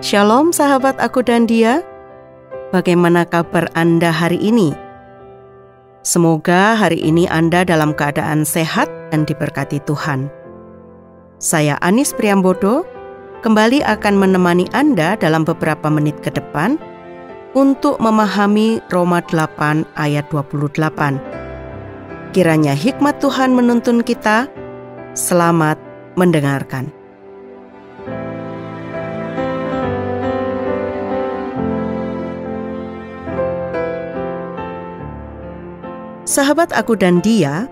Shalom sahabat aku dan dia, bagaimana kabar Anda hari ini? Semoga hari ini Anda dalam keadaan sehat dan diberkati Tuhan. Saya Anis Priambodo, kembali akan menemani Anda dalam beberapa menit ke depan untuk memahami Roma 8 ayat 28. Kiranya hikmat Tuhan menuntun kita. Selamat mendengarkan. Sahabat aku dan dia,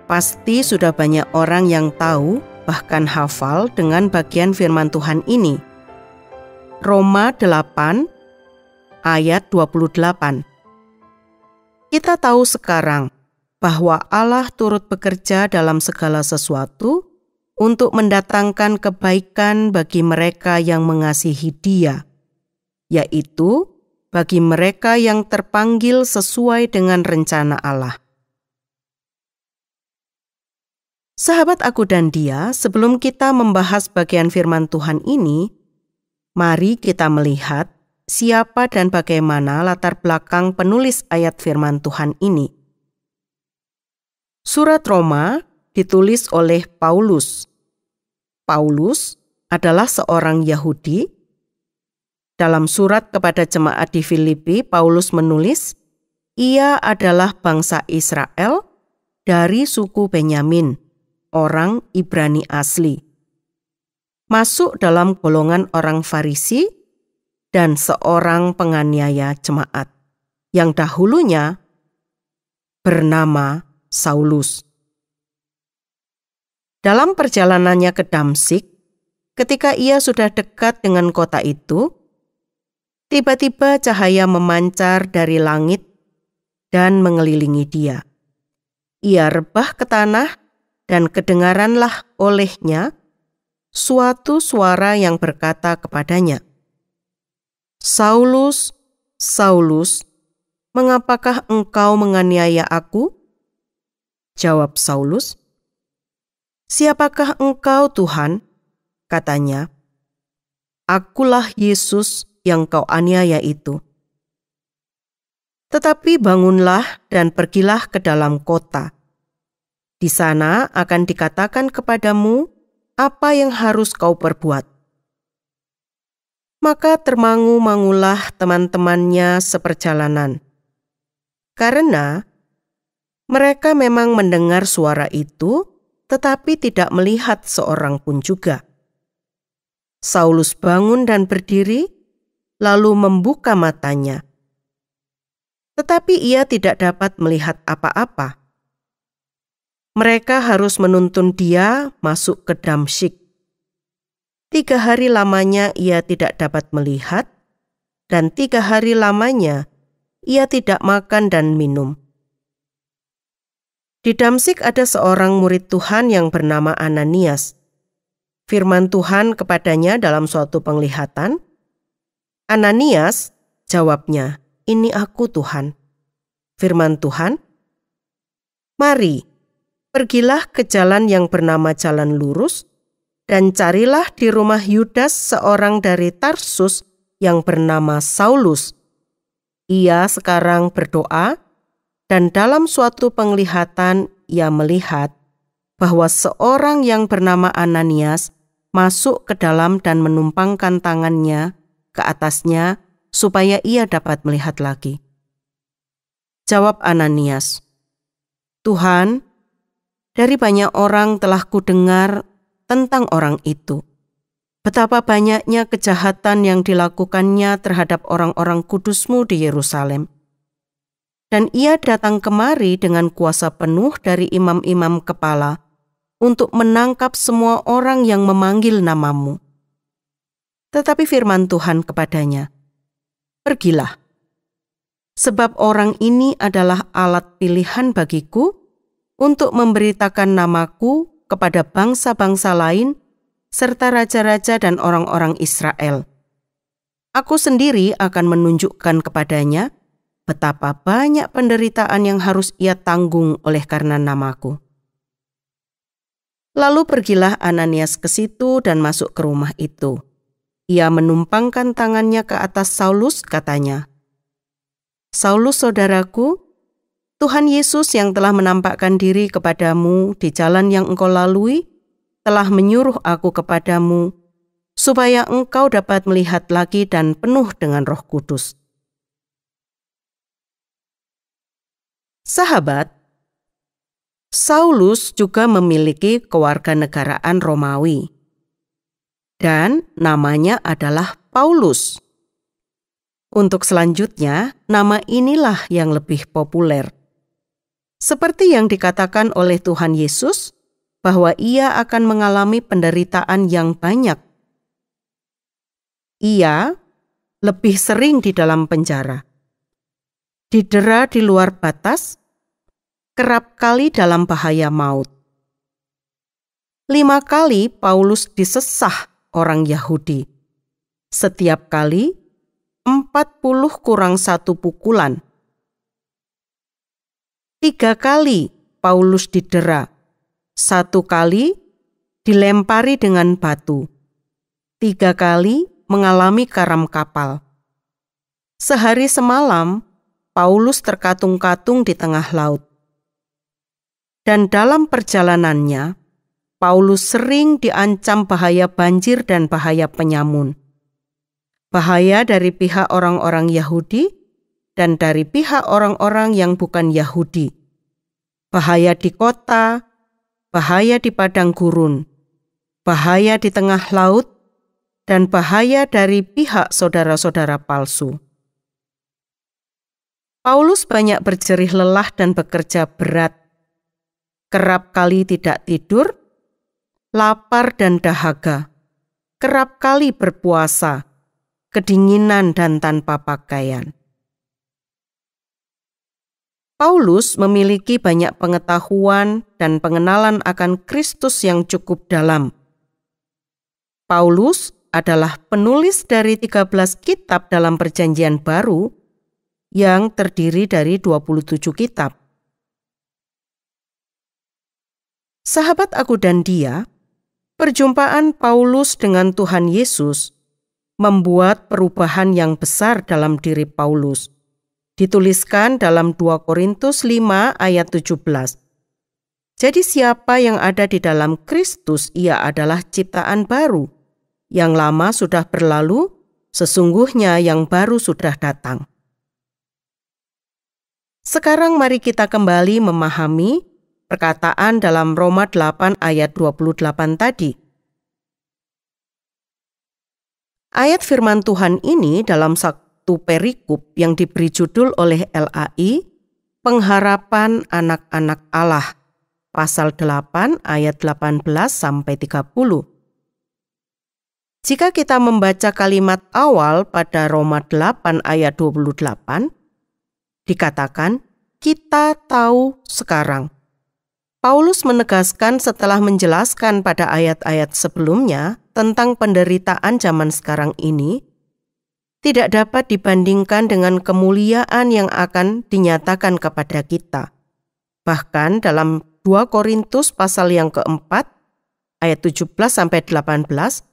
pasti sudah banyak orang yang tahu bahkan hafal dengan bagian firman Tuhan ini. Roma 8 ayat 28. Kita tahu sekarang bahwa Allah turut bekerja dalam segala sesuatu untuk mendatangkan kebaikan bagi mereka yang mengasihi Dia, yaitu bagi mereka yang terpanggil sesuai dengan rencana Allah. Sahabat aku dan dia, sebelum kita membahas bagian firman Tuhan ini, mari kita melihat siapa dan bagaimana latar belakang penulis ayat firman Tuhan ini. Surat Roma ditulis oleh Paulus. Paulus adalah seorang Yahudi. Dalam surat kepada jemaat di Filipi, Paulus menulis, ia adalah bangsa Israel dari suku Benyamin, orang Ibrani asli. Masuk dalam golongan orang Farisi dan seorang penganiaya jemaat, yang dahulunya bernama Saulus. Dalam perjalanannya ke Damsyik, ketika ia sudah dekat dengan kota itu, tiba-tiba cahaya memancar dari langit dan mengelilingi dia. Ia rebah ke tanah dan kedengaranlah olehnya suatu suara yang berkata kepadanya, "Saulus, Saulus, mengapakah engkau menganiaya aku?" Jawab Saulus, "Siapakah engkau, Tuhan?" Katanya, "Akulah Yesus yang kau aniaya itu. Tetapi bangunlah dan pergilah ke dalam kota. Di sana akan dikatakan kepadamu apa yang harus kau perbuat." Maka termangu-mangulah teman-temannya seperjalanan, karena mereka memang mendengar suara itu, tetapi tidak melihat seorang pun juga. Saulus bangun dan berdiri, lalu membuka matanya. Tetapi ia tidak dapat melihat apa-apa. Mereka harus menuntun dia masuk ke Damsyik. 3 hari lamanya ia tidak dapat melihat, dan 3 hari lamanya ia tidak makan dan minum. Di Damsyik ada seorang murid Tuhan yang bernama Ananias. Firman Tuhan kepadanya dalam suatu penglihatan, "Ananias," jawabnya, "Ini aku, Tuhan." Firman Tuhan, "Mari, pergilah ke jalan yang bernama Jalan Lurus, dan carilah di rumah Yudas seorang dari Tarsus yang bernama Saulus. Ia sekarang berdoa, dan dalam suatu penglihatan ia melihat bahwa seorang yang bernama Ananias masuk ke dalam dan menumpangkan tangannya ke atasnya supaya ia dapat melihat lagi." Jawab Ananias, "Tuhan, dari banyak orang telah kudengar tentang orang itu, betapa banyaknya kejahatan yang dilakukannya terhadap orang-orang kudus-Mu di Yerusalem. Dan ia datang kemari dengan kuasa penuh dari imam-imam kepala untuk menangkap semua orang yang memanggil nama-Mu." Tetapi firman Tuhan kepadanya, "Pergilah, sebab orang ini adalah alat pilihan bagiku untuk memberitakan namaku kepada bangsa-bangsa lain serta raja-raja dan orang-orang Israel. Aku sendiri akan menunjukkan kepadanya betapa banyak penderitaan yang harus ia tanggung oleh karena namaku." Lalu pergilah Ananias ke situ dan masuk ke rumah itu. Ia menumpangkan tangannya ke atas Saulus, katanya, "Saulus, saudaraku, Tuhan Yesus yang telah menampakkan diri kepadamu di jalan yang engkau lalui, telah menyuruh aku kepadamu, supaya engkau dapat melihat lagi dan penuh dengan Roh Kudus." Sahabat, Saulus juga memiliki kewarganegaraan Romawi, dan namanya adalah Paulus. Untuk selanjutnya, nama inilah yang lebih populer. Seperti yang dikatakan oleh Tuhan Yesus, bahwa ia akan mengalami penderitaan yang banyak. Ia lebih sering di dalam penjara, didera di luar batas, kerap kali dalam bahaya maut. 5 kali Paulus disesah orang Yahudi. Setiap kali 40 kurang 1 pukulan. 3 kali Paulus didera. 1 kali dilempari dengan batu. 3 kali mengalami karam kapal. Sehari semalam Paulus terkatung-katung di tengah laut. Dan dalam perjalanannya, Paulus sering diancam bahaya banjir dan bahaya penyamun. Bahaya dari pihak orang-orang Yahudi dan dari pihak orang-orang yang bukan Yahudi. Bahaya di kota, bahaya di padang gurun, bahaya di tengah laut, dan bahaya dari pihak saudara-saudara palsu. Paulus banyak berjerih lelah dan bekerja berat. Kerap kali tidak tidur, lapar dan dahaga, kerap kali berpuasa, kedinginan dan tanpa pakaian. Paulus memiliki banyak pengetahuan dan pengenalan akan Kristus yang cukup dalam. Paulus adalah penulis dari 13 kitab dalam Perjanjian Baru yang terdiri dari 27 kitab. Sahabat aku dan dia, perjumpaan Paulus dengan Tuhan Yesus membuat perubahan yang besar dalam diri Paulus. Dituliskan dalam 2 Korintus 5 ayat 17. Jadi siapa yang ada di dalam Kristus, ia adalah ciptaan baru. Yang lama sudah berlalu, sesungguhnya yang baru sudah datang. Sekarang mari kita kembali memahami perkataan dalam Roma 8 ayat 28 tadi. Ayat firman Tuhan ini dalam satu perikop yang diberi judul oleh LAI, Pengharapan Anak-anak Allah, pasal 8 ayat 18 sampai 30. Jika kita membaca kalimat awal pada Roma 8 ayat 28, dikatakan, kita tahu sekarang. Paulus menegaskan setelah menjelaskan pada ayat-ayat sebelumnya tentang penderitaan zaman sekarang ini, tidak dapat dibandingkan dengan kemuliaan yang akan dinyatakan kepada kita. Bahkan dalam 2 Korintus pasal yang keempat, ayat 17-18,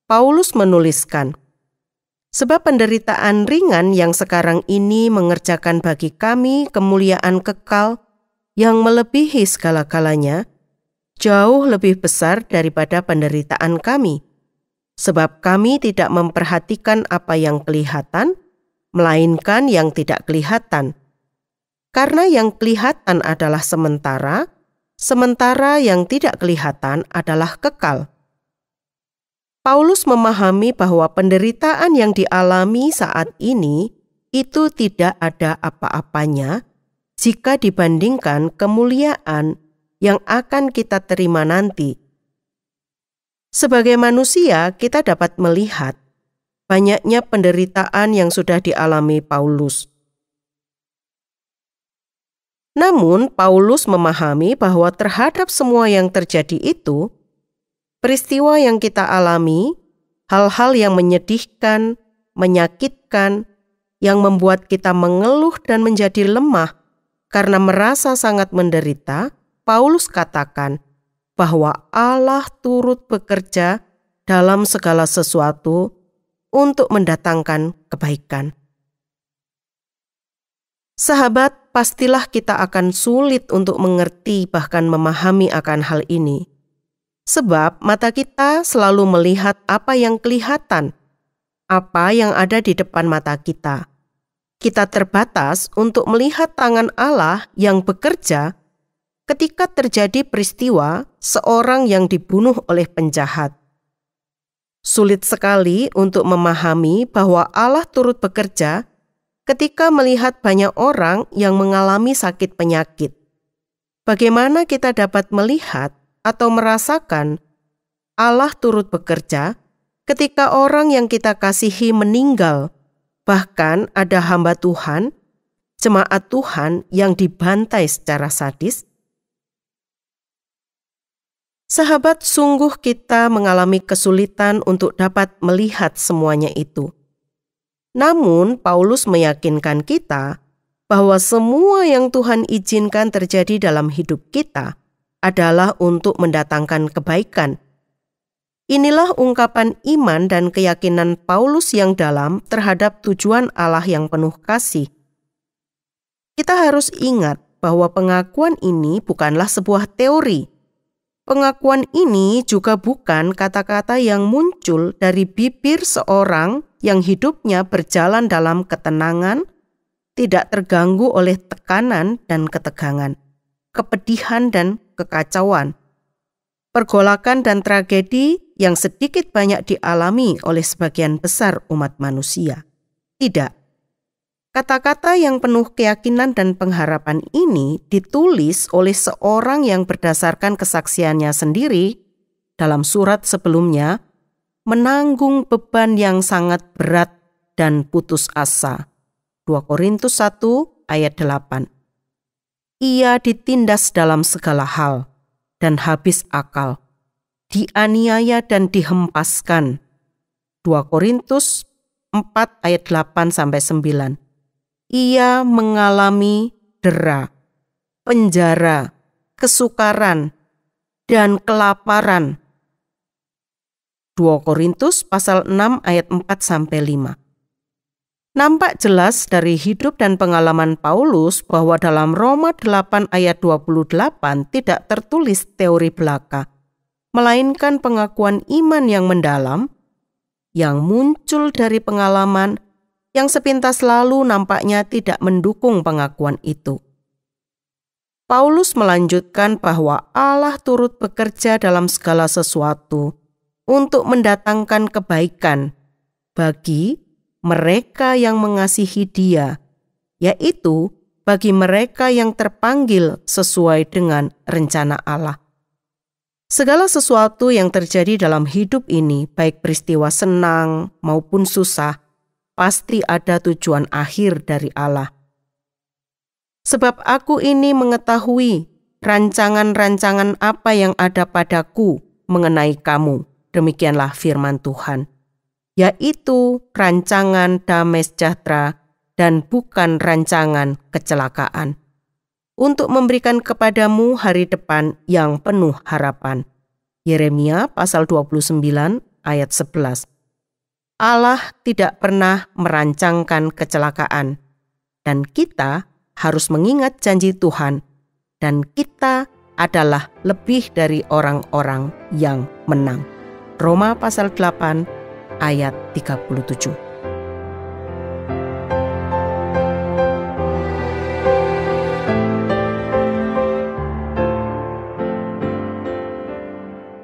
Paulus menuliskan, sebab penderitaan ringan yang sekarang ini mengerjakan bagi kami kemuliaan kekal yang melebihi segala-galanya, jauh lebih besar daripada penderitaan kami. Sebab kami tidak memperhatikan apa yang kelihatan, melainkan yang tidak kelihatan. Karena yang kelihatan adalah sementara, sementara yang tidak kelihatan adalah kekal. Paulus memahami bahwa penderitaan yang dialami saat ini itu tidak ada apa-apanya jika dibandingkan kemuliaan yang akan kita terima nanti. Sebagai manusia, kita dapat melihat banyaknya penderitaan yang sudah dialami Paulus. Namun, Paulus memahami bahwa terhadap semua yang terjadi itu, peristiwa yang kita alami, hal-hal yang menyedihkan, menyakitkan, yang membuat kita mengeluh dan menjadi lemah karena merasa sangat menderita, Paulus katakan bahwa Allah turut bekerja dalam segala sesuatu untuk mendatangkan kebaikan. Sahabat, pastilah kita akan sulit untuk mengerti bahkan memahami akan hal ini. Sebab mata kita selalu melihat apa yang kelihatan, apa yang ada di depan mata kita. Kita terbatas untuk melihat tangan Allah yang bekerja ketika terjadi peristiwa seorang yang dibunuh oleh penjahat. Sulit sekali untuk memahami bahwa Allah turut bekerja ketika melihat banyak orang yang mengalami sakit penyakit. Bagaimana kita dapat melihat atau merasakan Allah turut bekerja ketika orang yang kita kasihi meninggal? Bahkan ada hamba Tuhan, jemaat Tuhan yang dibantai secara sadis. Sahabat, sungguh kita mengalami kesulitan untuk dapat melihat semuanya itu. Namun, Paulus meyakinkan kita bahwa semua yang Tuhan izinkan terjadi dalam hidup kita adalah untuk mendatangkan kebaikan. Inilah ungkapan iman dan keyakinan Paulus yang dalam terhadap tujuan Allah yang penuh kasih. Kita harus ingat bahwa pengakuan ini bukanlah sebuah teori. Pengakuan ini juga bukan kata-kata yang muncul dari bibir seorang yang hidupnya berjalan dalam ketenangan, tidak terganggu oleh tekanan dan ketegangan, kepedihan dan kekacauan, pergolakan dan tragedi yang sedikit banyak dialami oleh sebagian besar umat manusia. Tidak. Kata-kata yang penuh keyakinan dan pengharapan ini ditulis oleh seorang yang berdasarkan kesaksiannya sendiri dalam surat sebelumnya menanggung beban yang sangat berat dan putus asa. 2 Korintus 1 ayat 8. Ia ditindas dalam segala hal dan habis akal, dianiaya dan dihempaskan. 2 Korintus 4 ayat 8-9. Ia mengalami dera, penjara, kesukaran, dan kelaparan. 2 Korintus pasal 6 ayat 4-5. Nampak jelas dari hidup dan pengalaman Paulus bahwa dalam Roma 8 ayat 28 tidak tertulis teori belaka, melainkan pengakuan iman yang mendalam, yang muncul dari pengalaman yang sepintas lalu nampaknya tidak mendukung pengakuan itu. Paulus melanjutkan bahwa Allah turut bekerja dalam segala sesuatu untuk mendatangkan kebaikan bagi mereka yang mengasihi Dia, yaitu bagi mereka yang terpanggil sesuai dengan rencana Allah. Segala sesuatu yang terjadi dalam hidup ini, baik peristiwa senang maupun susah, pasti ada tujuan akhir dari Allah. Sebab aku ini mengetahui rancangan-rancangan apa yang ada padaku mengenai kamu, demikianlah firman Tuhan, yaitu rancangan damai sejahtera dan bukan rancangan kecelakaan, untuk memberikan kepadamu hari depan yang penuh harapan. Yeremia pasal 29 ayat 11. Allah tidak pernah merancangkan kecelakaan, dan kita harus mengingat janji Tuhan, dan kita adalah lebih dari orang-orang yang menang. Roma pasal 8 ayat 37.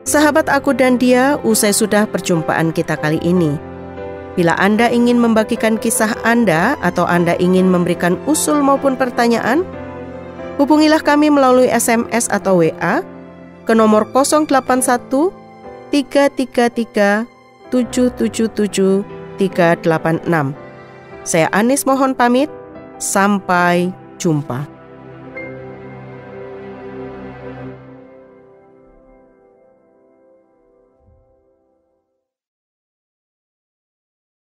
Sahabat Aku dan Dia, usai sudah perjumpaan kita kali ini. Bila Anda ingin membagikan kisah Anda atau Anda ingin memberikan usul maupun pertanyaan, hubungilah kami melalui SMS atau WA ke nomor 081 333 777 386. Saya Anis mohon pamit, sampai jumpa.